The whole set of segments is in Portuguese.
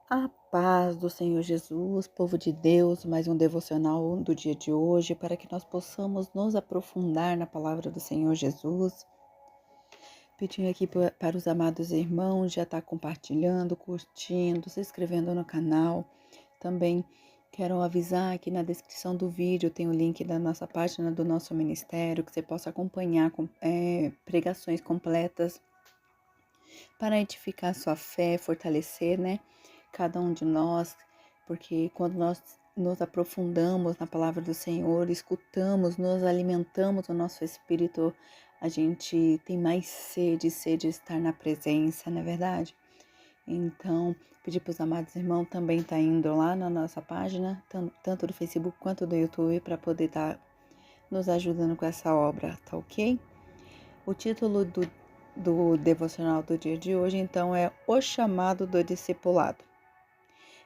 A paz do Senhor Jesus, povo de Deus, mais um devocional do dia de hoje, para que nós possamos nos aprofundar na palavra do Senhor Jesus. Pedindo aqui para os amados irmãos já estar compartilhando, curtindo, se inscrevendo no canal. Também quero avisar que na descrição do vídeo tem o link da nossa página do nosso ministério, que você possa acompanhar pregações completas para edificar sua fé, fortalecer, cada um de nós, porque quando nós nos aprofundamos na palavra do Senhor, escutamos, nos alimentamos o nosso espírito, a gente tem mais sede de estar na presença, não é verdade? Então, pedir para os amados irmãos também estar indo lá na nossa página, tanto do Facebook quanto do YouTube, para poder estar nos ajudando com essa obra, tá ok? O título do devocional do dia de hoje, então, é O Chamado do Discipulado.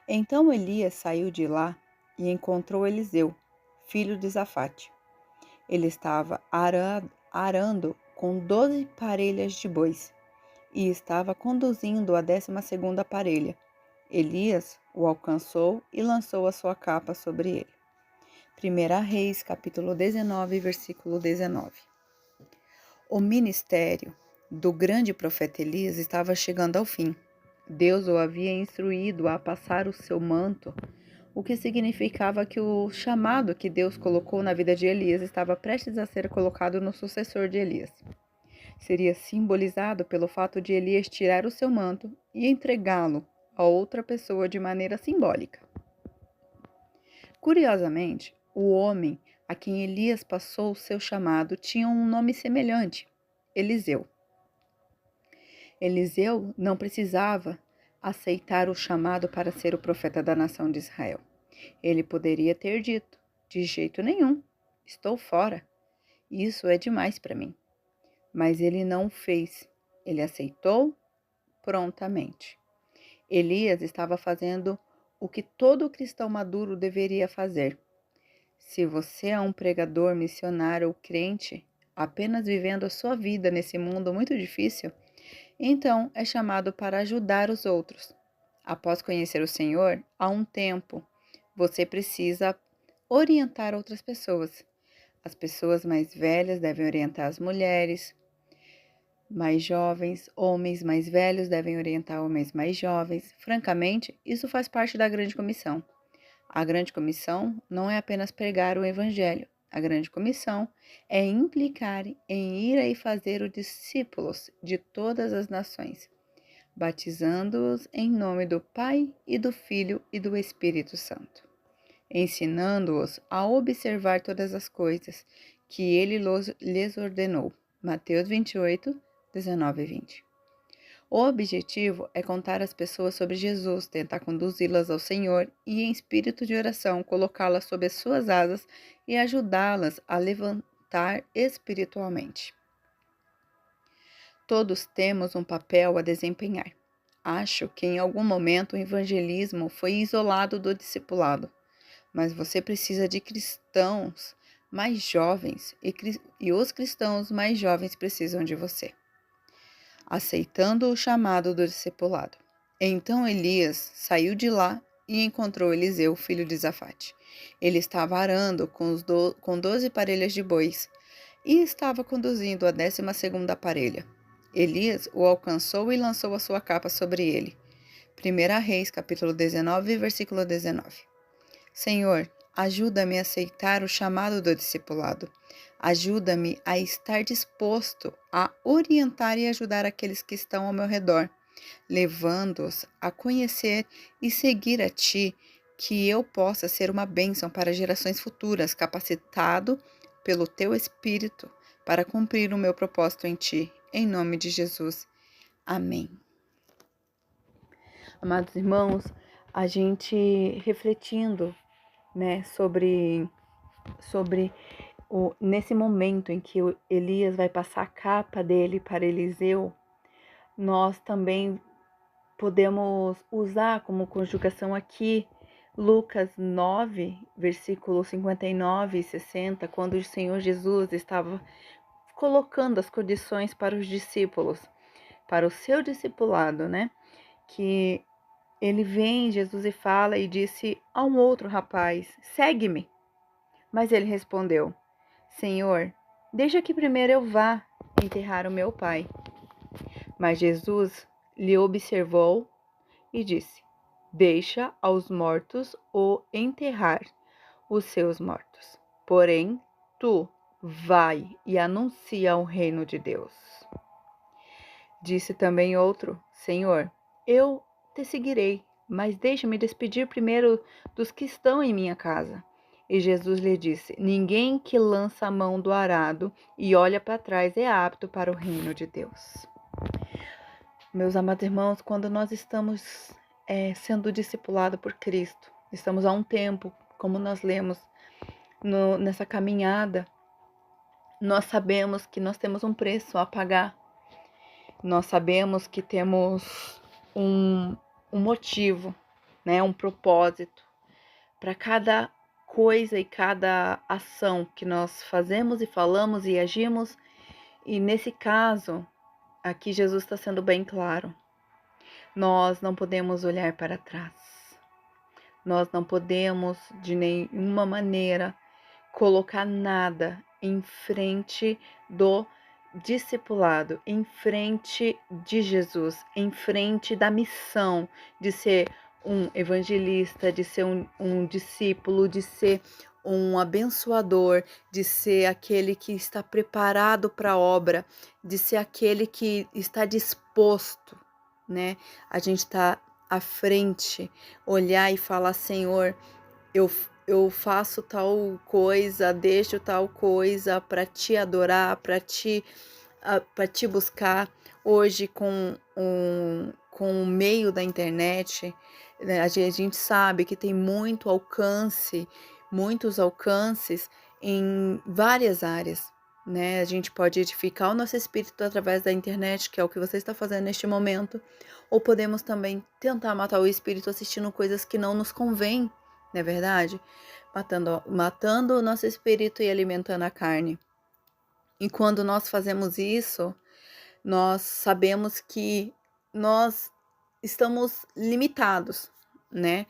Então Elias saiu de lá e encontrou Eliseu, filho de Zafate. Ele estava arando com 12 parelhas de bois e estava conduzindo a 12ª parelha. Elias o alcançou e lançou a sua capa sobre ele. 1 Reis, capítulo 19, versículo 19. O ministério do grande profeta Elias estava chegando ao fim. Deus o havia instruído a passar o seu manto, o que significava que o chamado que Deus colocou na vida de Elias estava prestes a ser colocado no sucessor de Elias. Seria simbolizado pelo fato de Elias tirar o seu manto e entregá-lo a outra pessoa de maneira simbólica. Curiosamente, o homem a quem Elias passou o seu chamado tinha um nome semelhante: Eliseu. Eliseu não precisava aceitar o chamado para ser o profeta da nação de Israel. Ele poderia ter dito: de jeito nenhum, estou fora. Isso é demais para mim. Mas ele não o fez. Ele aceitou prontamente. Elias estava fazendo o que todo cristão maduro deveria fazer. Se você é um pregador, missionário ou crente, apenas vivendo a sua vida nesse mundo muito difícil, então é chamado para ajudar os outros. Após conhecer o Senhor, há um tempo, você precisa orientar outras pessoas. As pessoas mais velhas devem orientar as mulheres mais jovens, homens mais velhos devem orientar homens mais jovens. Francamente, isso faz parte da grande comissão. A grande comissão não é apenas pregar o evangelho. A grande comissão é implicar em ir e fazer os discípulos de todas as nações, batizando-os em nome do Pai e do Filho e do Espírito Santo, ensinando-os a observar todas as coisas que ele lhes ordenou. Mateus 28, 19 e 20. O objetivo é contar às pessoas sobre Jesus, tentar conduzi-las ao Senhor e, em espírito de oração, colocá-las sob as suas asas e ajudá-las a levantar espiritualmente. Todos temos um papel a desempenhar. Acho que em algum momento o evangelismo foi isolado do discipulado, mas você precisa de cristãos mais jovens e os cristãos mais jovens precisam de você. Aceitando o chamado do discipulado. Então Elias saiu de lá e encontrou Eliseu, filho de Zafate. Ele estava arando com 12 parelhas de bois e estava conduzindo a 12ª parelha. Elias o alcançou e lançou a sua capa sobre ele. 1 Reis, capítulo 19, versículo 19. Senhor, ajuda-me a aceitar o chamado do discipulado. Ajuda-me a estar disposto a orientar e ajudar aqueles que estão ao meu redor, levando-os a conhecer e seguir a Ti, que eu possa ser uma bênção para gerações futuras, capacitado pelo Teu Espírito para cumprir o meu propósito em Ti. Em nome de Jesus. Amém. Amados irmãos, a gente refletindo, sobre nesse momento em que Elias vai passar a capa dele para Eliseu, nós também podemos usar como conjugação aqui Lucas 9, versículos 59 e 60, quando o Senhor Jesus estava colocando as condições para os discípulos, para o seu discipulado, que ele vem, Jesus, e fala e disse a um outro rapaz: segue-me. Mas ele respondeu: Senhor, deixa que primeiro eu vá enterrar o meu pai. Mas Jesus lhe observou e disse: deixa aos mortos o enterrar os seus mortos. Porém, tu vai e anuncia o reino de Deus. Disse também outro: Senhor, eu te seguirei, mas deixa-me despedir primeiro dos que estão em minha casa. E Jesus lhe disse: ninguém que lança a mão do arado e olha para trás é apto para o reino de Deus. Meus amados irmãos, quando nós estamos sendo discipulados por Cristo, estamos há um tempo, como nós lemos nessa caminhada, nós sabemos que nós temos um preço a pagar. Nós sabemos que temos um motivo, né, um propósito para cada coisa e cada ação que nós fazemos e falamos e agimos. E nesse caso, aqui Jesus está sendo bem claro. Nós não podemos olhar para trás. Nós não podemos, de nenhuma maneira, colocar nada em frente do discipulado, em frente de Jesus, em frente da missão de ser um evangelista, de ser um discípulo, de ser um abençoador, de ser aquele que está preparado para a obra, de ser aquele que está disposto, né? A gente está à frente, olhar e falar: Senhor, eu faço tal coisa, deixo tal coisa para te adorar, para te buscar. Hoje com o meio da internet, né, a gente sabe que tem muitos alcances em várias áreas, né? A gente pode edificar o nosso espírito através da internet, que é o que você está fazendo neste momento, ou podemos também tentar matar o espírito assistindo coisas que não nos convêm, não é verdade? Matando o nosso espírito e alimentando a carne. E quando nós fazemos isso, nós sabemos que nós estamos limitados, né?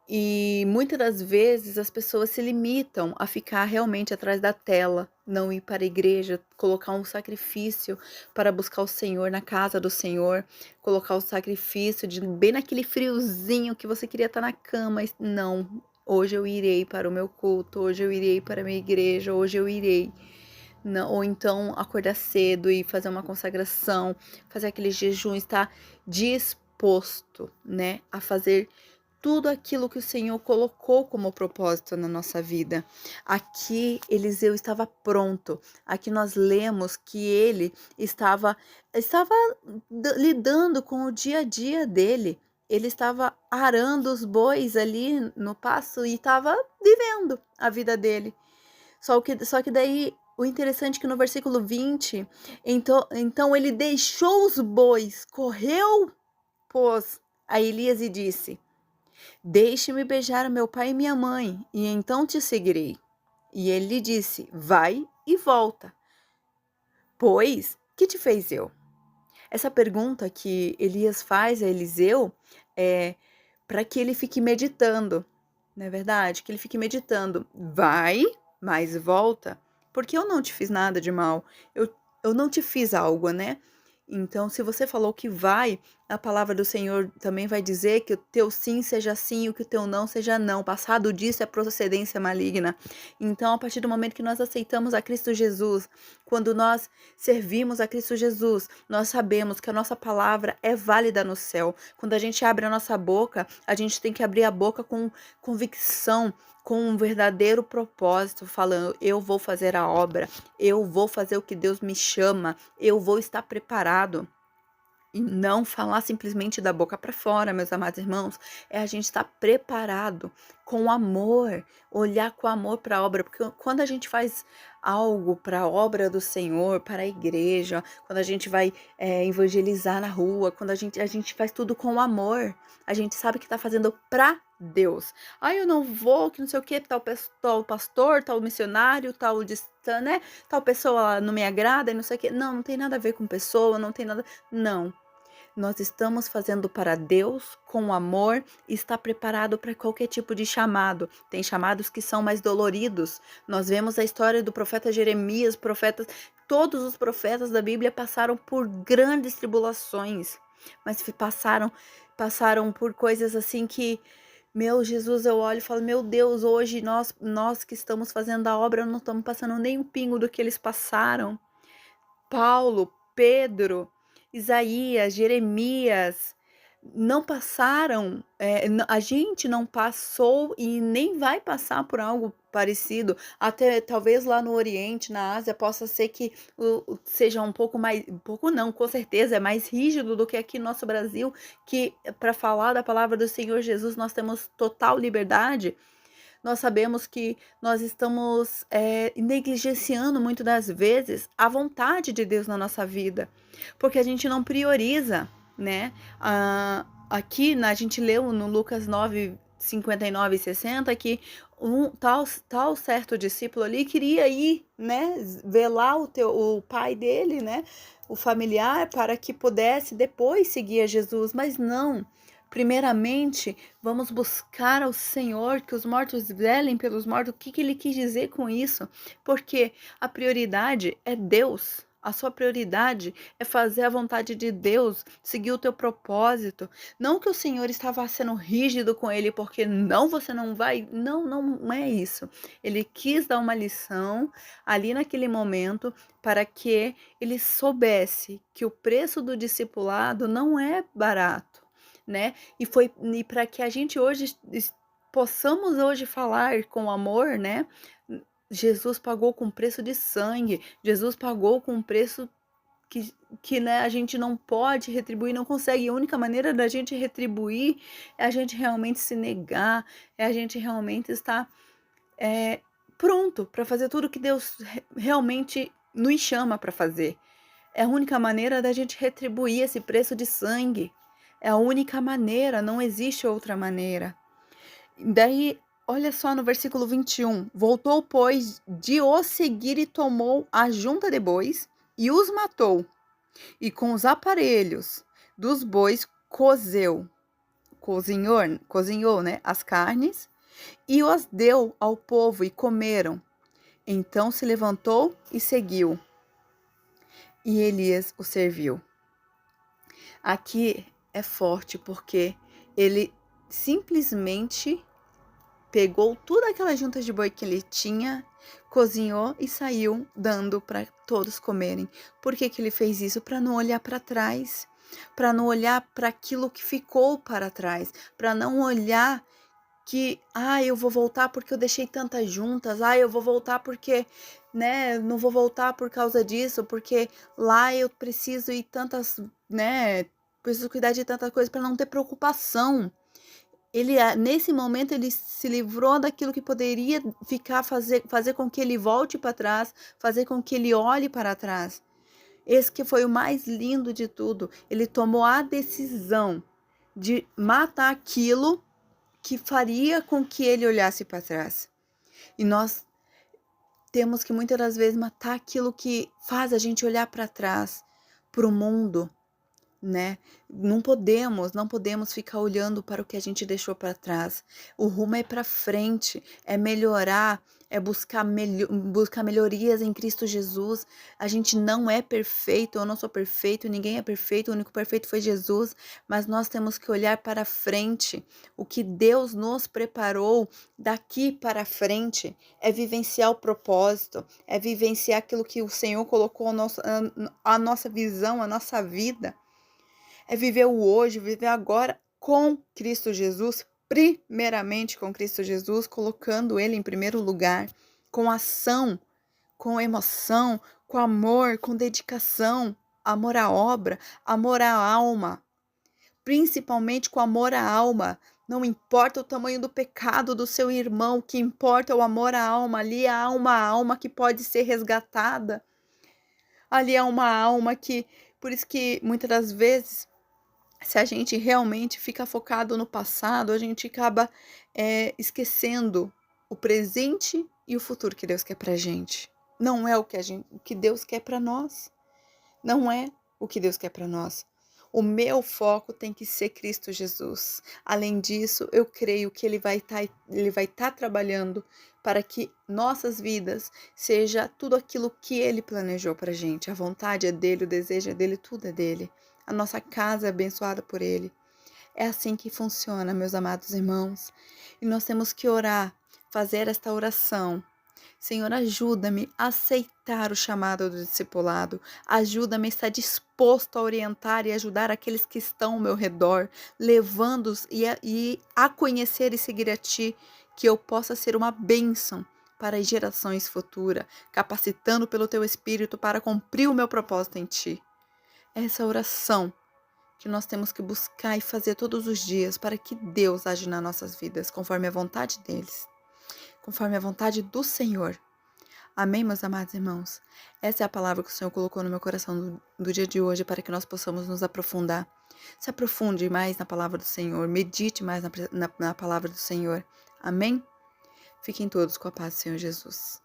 E muitas das vezes as pessoas se limitam a ficar realmente atrás da tela, não ir para a igreja, colocar um sacrifício para buscar o Senhor na casa do Senhor, colocar o sacrifício bem naquele friozinho que você queria estar na cama. Não, hoje eu irei para o meu culto, hoje eu irei para a minha igreja, hoje eu irei. Não, ou então acordar cedo e fazer uma consagração, fazer aquele jejum, estar disposto, né, a fazer tudo aquilo que o Senhor colocou como propósito na nossa vida. Aqui Eliseu estava pronto. Aqui nós lemos que ele estava lidando com o dia a dia dele. Ele estava arando os bois ali no pasto e estava vivendo a vida dele. Só que daí o interessante é que no versículo 20, então ele deixou os bois, correu, pois, a Elias e disse: deixe-me beijar meu pai e minha mãe, e então te seguirei. E ele lhe disse: vai e volta. Pois, que te fez eu? Essa pergunta que Elias faz a Eliseu é para que ele fique meditando, não é verdade? Que ele fique meditando. Vai, mas volta, porque eu não te fiz nada de mal. Eu não te fiz algo, né? Então, se você falou que vai, a palavra do Senhor também vai dizer que o teu sim seja sim e que o teu não seja não. Passado disso é procedência maligna. Então, a partir do momento que nós aceitamos a Cristo Jesus, quando nós servimos a Cristo Jesus, nós sabemos que a nossa palavra é válida no céu. Quando a gente abre a nossa boca, a gente tem que abrir a boca com convicção, com um verdadeiro propósito, falando: eu vou fazer a obra, eu vou fazer o que Deus me chama, eu vou estar preparado. E não falar simplesmente da boca para fora, meus amados irmãos, é a gente estar preparado com amor, olhar com amor para a obra, porque quando a gente faz algo para a obra do Senhor, para a igreja, quando a gente vai evangelizar na rua, quando a gente faz tudo com amor, a gente sabe que está fazendo para Deus. Eu não vou, que não sei o que, tal pastor, tal missionário, né? Tal pessoa não me agrada e não sei o que. Não tem nada a ver com pessoa, não tem nada. Não. Nós estamos fazendo para Deus com amor e está preparado para qualquer tipo de chamado. Tem chamados que são mais doloridos. Nós vemos a história do profeta Jeremias, todos os profetas da Bíblia passaram por grandes tribulações, mas passaram por coisas assim que, meu Jesus, eu olho e falo, meu Deus, hoje nós que estamos fazendo a obra não estamos passando nem um pingo do que eles passaram. Paulo, Pedro, Isaías, Jeremias, não passaram, a gente não passou e nem vai passar por algo parecido. Até talvez lá no Oriente, na Ásia, possa ser que seja um pouco mais, um pouco não, com certeza é mais rígido do que aqui no nosso Brasil, que para falar da palavra do Senhor Jesus nós temos total liberdade. Nós sabemos que nós estamos negligenciando muito das vezes a vontade de Deus na nossa vida, porque a gente não prioriza, né? Aqui a gente leu no Lucas 9, 59 e 60 que um tal certo discípulo ali queria ir, né, velar o pai dele, né, o familiar, para que pudesse depois seguir a Jesus, mas não. Primeiramente, vamos buscar ao Senhor, que os mortos velem pelos mortos. O que ele quis dizer com isso? Porque a prioridade é Deus. A sua prioridade é fazer a vontade de Deus, seguir o teu propósito. Não que o Senhor estava sendo rígido com ele, porque não, você não vai. Não, não é isso. Ele quis dar uma lição ali naquele momento para que ele soubesse que o preço do discipulado não é barato, né? E para que a gente hoje possamos hoje falar com amor, né? Jesus pagou com preço de sangue. Jesus pagou com preço que né, a gente não pode retribuir, não consegue. A única maneira da gente retribuir é a gente realmente se negar, é a gente realmente estar pronto para fazer tudo que Deus realmente nos chama para fazer. É a única maneira da gente retribuir esse preço de sangue. É a única maneira, não existe outra maneira. Daí, olha só no versículo 21. Voltou, pois, de os seguir e tomou a junta de bois e os matou. E com os aparelhos dos bois cozinhou, né, as carnes e os deu ao povo e comeram. Então se levantou e seguiu. E Elias o serviu. Aqui é forte porque ele simplesmente pegou toda aquela junta de boi que ele tinha, cozinhou e saiu dando para todos comerem. Por que ele fez isso? Para não olhar para trás, para não olhar para aquilo que ficou para trás, para não olhar que, eu vou voltar porque eu deixei tantas juntas, eu vou voltar porque, né, não vou voltar por causa disso, porque lá eu preciso ir tantas, né, preciso cuidar de tanta coisa para não ter preocupação. Ele, nesse momento, ele se livrou daquilo que poderia fazer com que ele volte para trás, fazer com que ele olhe para trás. Esse que foi o mais lindo de tudo. Ele tomou a decisão de matar aquilo que faria com que ele olhasse para trás. E nós temos que muitas das vezes matar aquilo que faz a gente olhar para trás, para o mundo, né? Não podemos ficar olhando para o que a gente deixou para trás. O rumo é para frente, é melhorar, é buscar melhorias em Cristo Jesus. A gente não é perfeito, eu não sou perfeito, ninguém é perfeito, o único perfeito foi Jesus, mas nós temos que olhar para frente. O que Deus nos preparou daqui para frente é vivenciar o propósito, é vivenciar aquilo que o Senhor colocou a nossa visão, a nossa vida. É viver o hoje, viver agora com Cristo Jesus, primeiramente com Cristo Jesus, colocando Ele em primeiro lugar, com ação, com emoção, com amor, com dedicação, amor à obra, amor à alma, principalmente com amor à alma. Não importa o tamanho do pecado do seu irmão, o que importa é o amor à alma. Ali há uma alma que pode ser resgatada. Ali há uma alma que, por isso que muitas das vezes, se a gente realmente fica focado no passado, a gente acaba esquecendo o presente e o futuro que Deus quer pra gente. Não é o que Deus quer pra nós. Não é o que Deus quer pra nós. O meu foco tem que ser Cristo Jesus. Além disso, eu creio que Ele vai estar trabalhando para que nossas vidas seja tudo aquilo que Ele planejou para a gente. A vontade é dele, o desejo é dele, tudo é dele. A nossa casa é abençoada por Ele. É assim que funciona, meus amados irmãos. E nós temos que orar, fazer esta oração. Senhor, ajuda-me a aceitar o chamado do discipulado. Ajuda-me a estar disposto a orientar e ajudar aqueles que estão ao meu redor, levando-os a conhecer e seguir a Ti, que eu possa ser uma bênção para as gerações futuras, capacitando pelo Teu Espírito para cumprir o meu propósito em Ti. Essa oração que nós temos que buscar e fazer todos os dias para que Deus age nas nossas vidas, conforme a vontade deles, conforme a vontade do Senhor. Amém, meus amados irmãos? Essa é a palavra que o Senhor colocou no meu coração do dia de hoje para que nós possamos nos aprofundar. Se aprofunde mais na palavra do Senhor, medite mais na palavra do Senhor. Amém? Fiquem todos com a paz do Senhor Jesus.